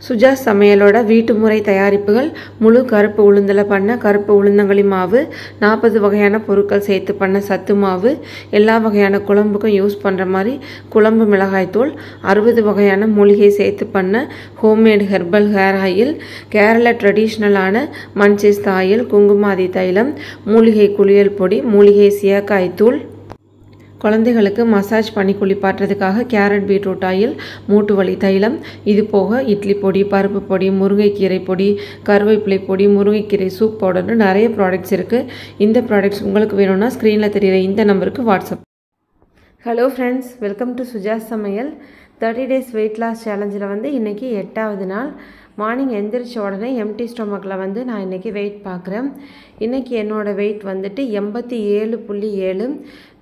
சுஜாஸ் சமையலோட வீட்டு முறை தயாரிப்புகள் முழு கருப்பு உளுந்தில் பண்ண கருப்பு உளுந்தங்களி மாவு, 40 வகையான பொருட்கள் சேர்த்து பண்ண சத்து மாவு, எல்லா வகையான குழம்புக்கும் யூஸ் பண்ணுற மாதிரி குழம்பு மிளகாய்த்தூள், 60 வகையான மூலிகை சேர்த்து பண்ண homemade herbal hair oil, Kerala ட்ரெடிஷ்னலான மன்சிஸ்த ஆயில், குங்குமாதி தைலம், மூலிகை குளியல் பொடி, மூலிகை சீயக்காய் தூள், குழந்தைகளுக்கு மசாஜ் பண்ணி குளிப்பாட்டுறதுக்காக கேரட் பீட்ரூட் ஆயில், மூட்டு வலி தைலம், இது போக இட்லி பொடி, பருப்பு பொடி, முருங்கைக்கீரை பொடி, கருவேப்பிலை பொடி, முருங்கைக்கீரை சூப் பவுடர்னு நிறைய ப்ராடக்ட்ஸ் இருக்குது. இந்த ப்ராடக்ட்ஸ் உங்களுக்கு வேணும்னா ஸ்க்ரீனில் தெரிகிற இந்த நம்பருக்கு WhatsApp. Hello friends, welcome to Suja's சமையல். 30 days வெயிட் லாஸ் சேலஞ்சில் வந்து இன்றைக்கி 8வது நாள். மார்னிங் எந்திரிச்ச உடனே எம்டி ஸ்டொமக்கில் வந்து நான் இன்றைக்கி வெயிட் பார்க்குறேன். இன்றைக்கி என்னோடய வெயிட் வந்துட்டு 87.7.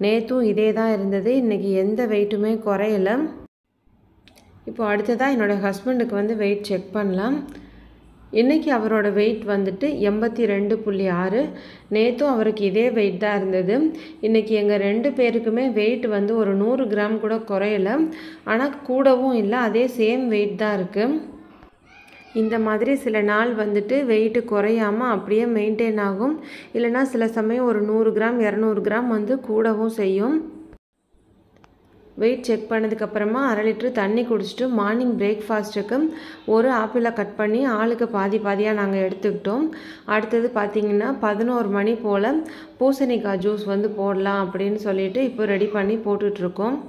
நேற்றும் இதே தான் இருந்தது. இன்றைக்கி எந்த வெயிட்டுமே குறையலை. இப்போ அடுத்ததாக என்னோடய ஹஸ்பண்டுக்கு வந்து வெயிட் செக் பண்ணலாம். இன்றைக்கி அவரோட வெயிட் வந்துட்டு 82.6. நேற்றும் அவருக்கு இதே வெயிட் தான் இருந்தது. இன்றைக்கி எங்கள் 2 பேருக்குமே வெயிட் வந்து ஒரு 100 கிராம் கூட குறையலை. ஆனால் கூடவும் இல்லை, அதே சேம் வெயிட் தான் இருக்குது. இந்த மாதிரி சில நாள் வந்துட்டு வெயிட்டு குறையாமல் அப்படியே மெயின்டைன் ஆகும். இல்லைனா சில சமயம் ஒரு 100 கிராம் 200 கிராம் வந்து கூடவும் செய்யும். வெயிட் செக் பண்ணதுக்கப்புறமா 1/2 லிட்டர் தண்ணி குடிச்சிட்டு மார்னிங் பிரேக்ஃபாஸ்ட்டுக்கு ஒரு ஆப்பிளை கட் பண்ணி ஆளுக்கு பாதி பாதியாக நாங்கள் எடுத்துக்கிட்டோம். அடுத்தது பார்த்திங்கன்னா 11 மணி போல் பூசணிக்காய் ஜூஸ் வந்து போடலாம் அப்படின்னு சொல்லிட்டு இப்போ ரெடி பண்ணி போட்டுட்ருக்கோம்.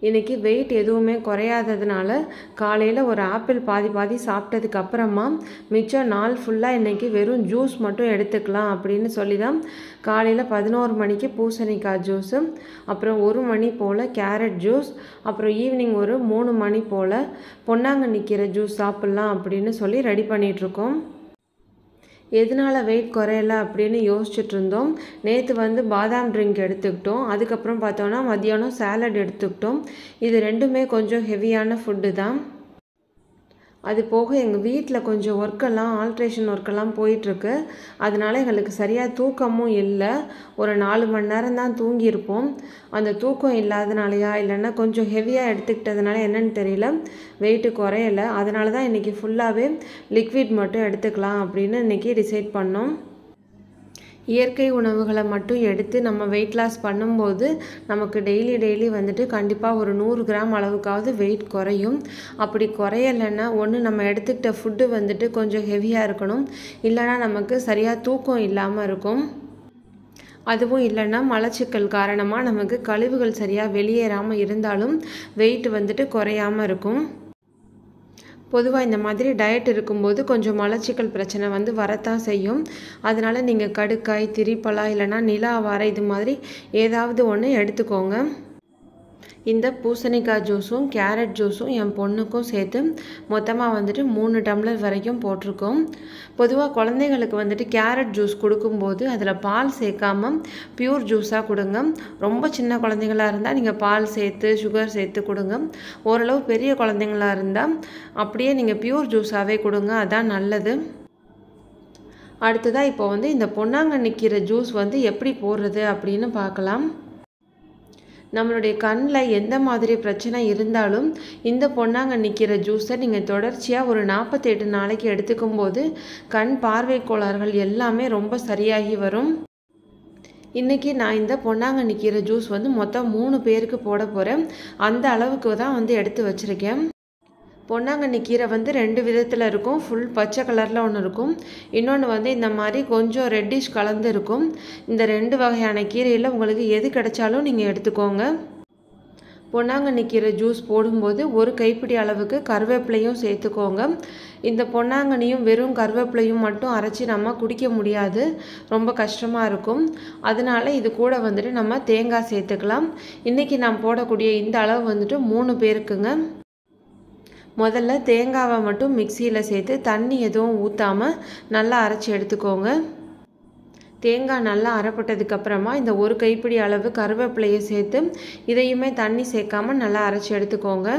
இன்றைக்கி வெயிட் எதுவுமே குறையாததுனால காலையில் ஒரு ஆப்பிள் பாதி பாதி சாப்பிட்டதுக்கு அப்புறமா மிச்சம் நாள் ஃபுல்லாக இன்றைக்கி வெறும் ஜூஸ் மட்டும் எடுத்துக்கலாம் அப்படின்னு சொல்லி தான் காலையில் 11 மணிக்கு பூசணிக்காய் ஜூஸு, அப்புறம் 1 மணி போல் கேரட் ஜூஸ், அப்புறம் ஈவினிங் ஒரு 3 மணி போல் பொன்னாங்கண்ணி கீரை ஜூஸ் சாப்பிட்லாம் அப்படின்னு சொல்லி ரெடி பண்ணிகிட்ருக்கோம். எதனால் வெயிட் குறையலை அப்படின்னு யோசிச்சுட்டு இருந்தோம். நேற்று வந்து பாதாம் ட்ரிங்க் எடுத்துக்கிட்டோம். அதுக்கப்புறம் பார்த்தோன்னா மத்தியானம் சாலட் எடுத்துக்கிட்டோம். இது ரெண்டுமே கொஞ்சம் ஹெவியான ஃபுட்டு தான். அது போக எங்கள் வீட்டில் கொஞ்சம் ஒர்க்கெல்லாம் ஆல்ட்ரேஷன் ஒர்க்கெல்லாம் போயிட்டுருக்கு. அதனால் எங்களுக்கு சரியாக தூக்கமும் இல்லை. ஒரு 4 மணி நேரம் தான் தூங்கியிருப்போம். அந்த தூக்கம் இல்லாதனாலையா இல்லைன்னா கொஞ்சம் ஹெவியாக எடுத்துக்கிட்டதுனால என்னன்னு தெரியல, வெயிட்டு குறையலை. அதனால தான் இன்றைக்கி ஃபுல்லாகவே லிக்விட் மட்டும் எடுத்துக்கலாம் அப்படின்னு இன்றைக்கி டிசைட் பண்ணோம். இயற்கை உணவுகளை மட்டும் எடுத்து நம்ம வெயிட் லாஸ் பண்ணும்போது நமக்கு டெய்லி வந்துட்டு கண்டிப்பாக ஒரு 100 கிராம் அளவுக்காவது வெயிட் குறையும். அப்படி குறையலைன்னா ஒன்று நம்ம எடுத்துக்கிட்ட ஃபுட்டு வந்துட்டு கொஞ்சம் ஹெவியாக இருக்கணும், இல்லைனா நமக்கு சரியாக தூக்கம் இல்லாமல் இருக்கும். அதுவும் இல்லைன்னா மலச்சிக்கல் காரணமாக நமக்கு கழிவுகள் சரியாக வெளியேறாமல் இருந்தாலும் வெயிட் வந்துட்டு குறையாமல் இருக்கும். பொதுவாக இந்த மாதிரி டயட் இருக்கும்போது கொஞ்சம் மலச்சிக்கல் பிரச்சனை வந்து வரத்தான் செய்யும். அதனால் நீங்கள் கடுக்காய், திரிப்பலா இல்லைனா நிலா அவரை இது மாதிரி ஏதாவது ஒன்று எடுத்துக்கோங்க. இந்த பூசணிக்காய் ஜூஸும் கேரட் ஜூஸும் என் பொண்ணுக்கும் சேர்த்து மொத்தமாக வந்துட்டு 3 டம்ளர் வரைக்கும் போட்டிருக்கோம். பொதுவாக குழந்தைங்களுக்கு வந்துட்டு கேரட் ஜூஸ் கொடுக்கும்போது அதில் பால் சேர்க்காமல் பியூர் ஜூஸாக கொடுங்க. ரொம்ப சின்ன குழந்தைங்களாக இருந்தால் நீங்கள் பால் சேர்த்து சுகர் சேர்த்து கொடுங்க. ஓரளவு பெரிய குழந்தைங்களாக இருந்தால் அப்படியே நீங்கள் பியூர் ஜூஸாகவே கொடுங்க, அதான் நல்லது. அடுத்ததாக இப்போ வந்து இந்த பொன்னாங்கண்ணி கீரை ஜூஸ் வந்து எப்படி போடுறது அப்படின்னு பார்க்கலாம். நம்மளுடைய கண்ணில் எந்த மாதிரி பிரச்சனை இருந்தாலும் இந்த பொன்னாங்கண்ணி கீரை ஜூஸை நீங்கள் தொடர்ச்சியாக ஒரு 48 நாளைக்கு எடுத்துக்கும் போது கண் பார்வை கோளாறுகள் எல்லாமே ரொம்ப சரியாகி வரும். இன்றைக்கி நான் இந்த பொன்னாங்கண்ணி கீரை ஜூஸ் வந்து மொத்தம் 3 பேருக்கு போட போகிறேன். அந்த அளவுக்கு தான் வந்து எடுத்து வச்சுருக்கேன். பொன்னாங்கண்ணி கீரை வந்து 2 விதத்தில் இருக்கும். ஃபுல் பச்சை கலரில் ஒன்று இருக்கும், இன்னொன்று வந்து இந்த மாதிரி கொஞ்சம் ரெட்டிஷ் கலந்து இருக்கும். இந்த 2 வகையான கீரையில் உங்களுக்கு எது கிடைச்சாலும் நீங்கள் எடுத்துக்கோங்க. பொன்னாங்கண்ணி கீரை ஜூஸ் போடும்போது ஒரு கைப்பிடி அளவுக்கு கருவேப்பிலையும் சேர்த்துக்கோங்க. இந்த பொன்னாங்கண்ணியும் வெறும் கருவேப்பிலையும் மட்டும் அரைச்சி நம்ம குடிக்க முடியாது, ரொம்ப கஷ்டமாக இருக்கும். அதனால இது கூட வந்துட்டு நம்ம தேங்காய் சேர்த்துக்கலாம். இன்றைக்கி நான் போடக்கூடிய இந்த அளவு வந்துட்டு 3 பேருக்குங்க. முதல்ல தேங்காவை மட்டும் மிக்சியில் சேர்த்து தண்ணி எதுவும் ஊற்றாமல் நல்லா அரைச்சி எடுத்துக்கோங்க. தேங்காய் நல்லா அரைப்பட்டதுக்கப்புறமா இந்த ஒரு கைப்பிடி அளவு கருவேப்பிலையை சேர்த்து இதையுமே தண்ணி சேர்க்காமல் நல்லா அரைச்சி எடுத்துக்கோங்க.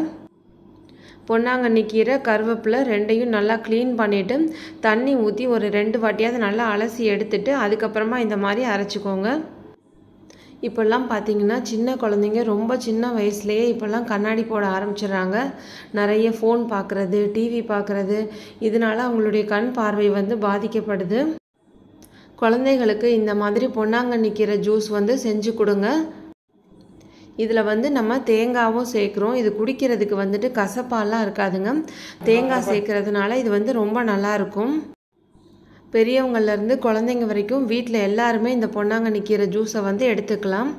பொன்னாங்கண்ணி கீரை கருவேப்பிலை ரெண்டையும் நல்லா க்ளீன் பண்ணிவிட்டு தண்ணி ஊற்றி ஒரு 2 வாட்டியாவது நல்லா அலசி எடுத்துட்டு அதுக்கப்புறமா இந்த மாதிரி அரைச்சிக்கோங்க. இப்போல்லாம் பார்த்திங்கன்னா சின்ன குழந்தைங்க ரொம்ப சின்ன வயசுலேயே இப்போல்லாம் கண்ணாடி போட ஆரம்பிச்சிடுறாங்க. நிறைய ஃபோன் பார்க்குறது, டிவி பார்க்குறது, இதனால அவங்களுடைய கண் பார்வை வந்து பாதிக்கப்படுது. குழந்தைகளுக்கு இந்த மாதிரி பொன்னாங்கண்ணி கீரை ஜூஸ் வந்து செஞ்சு கொடுங்க. இதில் வந்து நம்ம தேங்காயும் சேர்க்குறோம். இது குடிக்கிறதுக்கு வந்துட்டு கசப்பாலாம் இருக்காதுங்க. தேங்காய் சேர்க்கறதுனால இது வந்து ரொம்ப நல்லாயிருக்கும். பெரியவங்கள்லேருந்து குழந்தைங்க வரைக்கும் வீட்டில் எல்லாருமே இந்த பொன்னாங்கண்ணி கீரை ஜூஸை வந்து எடுத்துக்கலாம்.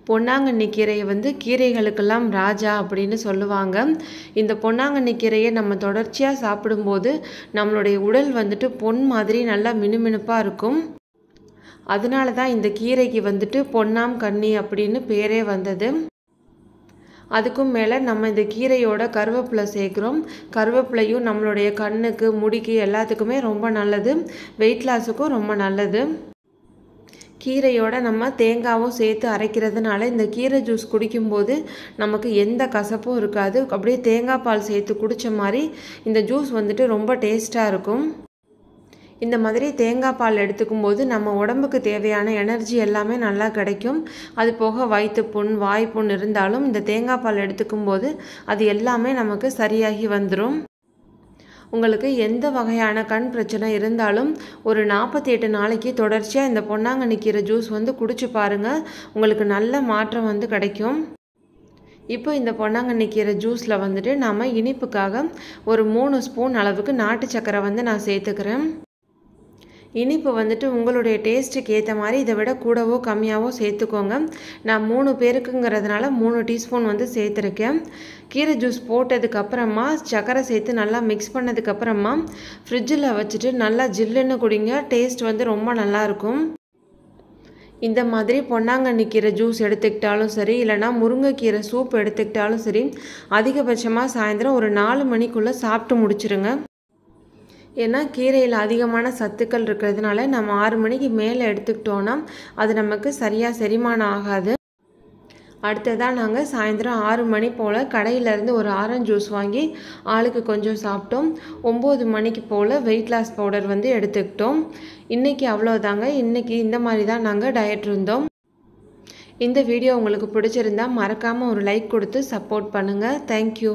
பொன்னாங்கண்ணி கீரையை வந்து கீரைகளுக்கெல்லாம் ராஜா அப்படின்னு சொல்லுவாங்க. இந்த பொன்னாங்கண்ணி கீரையை நம்ம தொடர்ச்சியாக சாப்பிடும்போது நம்மளுடைய உடல் வந்துட்டு பொன் மாதிரி நல்லா மினுமினுப்பாக இருக்கும். அதனால தான் இந்த கீரைக்கு வந்துட்டு பொன்னாம் கண்ணி அப்படின்னு பேரே வந்தது. அதுக்கும் மேலே நம்ம இந்த கீரையோட கருவேப்பிலை சேர்க்குறோம். கருவேப்பிலையும் நம்மளுடைய கண்ணுக்கு, முடிக்கு எல்லாத்துக்குமே ரொம்ப நல்லது. வெயிட் லாஸுக்கும் ரொம்ப நல்லது. கீரையோட நம்ம தேங்காயும் சேர்த்து அரைக்கிறதுனால இந்த கீரை ஜூஸ் குடிக்கும்போது நமக்கு எந்த கசப்பும் இருக்காது. அப்படியே தேங்காய் பால் சேர்த்து குடித்த மாதிரி இந்த ஜூஸ் வந்துட்டு ரொம்ப டேஸ்ட்டாக இருக்கும். இந்த மாதிரி தேங்காய் பால் எடுத்துக்கும்போது நம்ம உடம்புக்கு தேவையான எனர்ஜி எல்லாமே நல்லா கிடைக்கும். அது போக வயிற்றுப்புண், வாய்ப்புண் இருந்தாலும் இந்த தேங்காய் பால் எடுத்துக்கும்போது அது எல்லாமே நமக்கு சரியாகி வந்துடும். உங்களுக்கு எந்த வகையான கண் பிரச்சனை இருந்தாலும் ஒரு 48 நாளைக்கு தொடர்ச்சியாக இந்த பொன்னாங்கண்ணி கீரை ஜூஸ் வந்து குடிச்சு பாருங்கள். உங்களுக்கு நல்ல மாற்றம் வந்து கிடைக்கும். இப்போ இந்த பொன்னாங்கண்ணி கீரை ஜூஸில் வந்துட்டு நாம் இனிப்புக்காக ஒரு 3 ஸ்பூன் அளவுக்கு நாட்டு சர்க்கரை வந்து நான் சேர்த்துக்கிறேன். இனிப்பு வந்துட்டு உங்களுடைய டேஸ்ட்டுக்கு ஏற்ற மாதிரி இதை விட கூடவோ கம்மியாகவோ சேர்த்துக்கோங்க. நான் 3 பேருக்குங்கிறதுனால 3 டீஸ்பூன் வந்து சேர்த்துருக்கேன். கீரை ஜூஸ் போட்டதுக்கப்புறமா சர்க்கரை சேர்த்து நல்லா மிக்ஸ் பண்ணதுக்கப்புறமா ஃப்ரிட்ஜில் வச்சுட்டு நல்லா ஜில்லுன்னு குடிங்க. டேஸ்ட் வந்து ரொம்ப நல்லாயிருக்கும். இந்த மாதிரி பொன்னாங்கண்ணி கீரை ஜூஸ் எடுத்துக்கிட்டாலும் சரி, இல்லைனா முருங்கைக்கீரை சூப் எடுத்துக்கிட்டாலும் சரி, அதிகபட்சமாக சாயந்தரம் ஒரு 4 மணிக்குள்ளே சாப்பிட்டு முடிச்சிருங்க. ஏன்னா கீரையில் அதிகமான சத்துக்கள் இருக்கிறதுனால நம்ம 6 மணிக்கு மேலே எடுத்துக்கிட்டோன்னா அது நமக்கு சரியாக செரிமானம் ஆகாது. அடுத்ததாக நாங்கள் சாயந்தரம் 6 மணி போல் கடையிலேருந்து ஒரு ஆரஞ்சு ஜூஸ் வாங்கி ஆளுக்கு கொஞ்சம் சாப்பிட்டோம். 9 மணிக்கு போல் வெயிட் லாஸ் பவுடர் வந்து எடுத்துக்கிட்டோம். இன்றைக்கி அவ்வளோதாங்க. இன்றைக்கி இந்த மாதிரி தான் நாங்கள் டயட் இருந்தோம். இந்த வீடியோ உங்களுக்கு பிடிச்சிருந்தா மறக்காமல் ஒரு லைக் கொடுத்து சப்போர்ட் பண்ணுங்கள். தேங்க்யூ.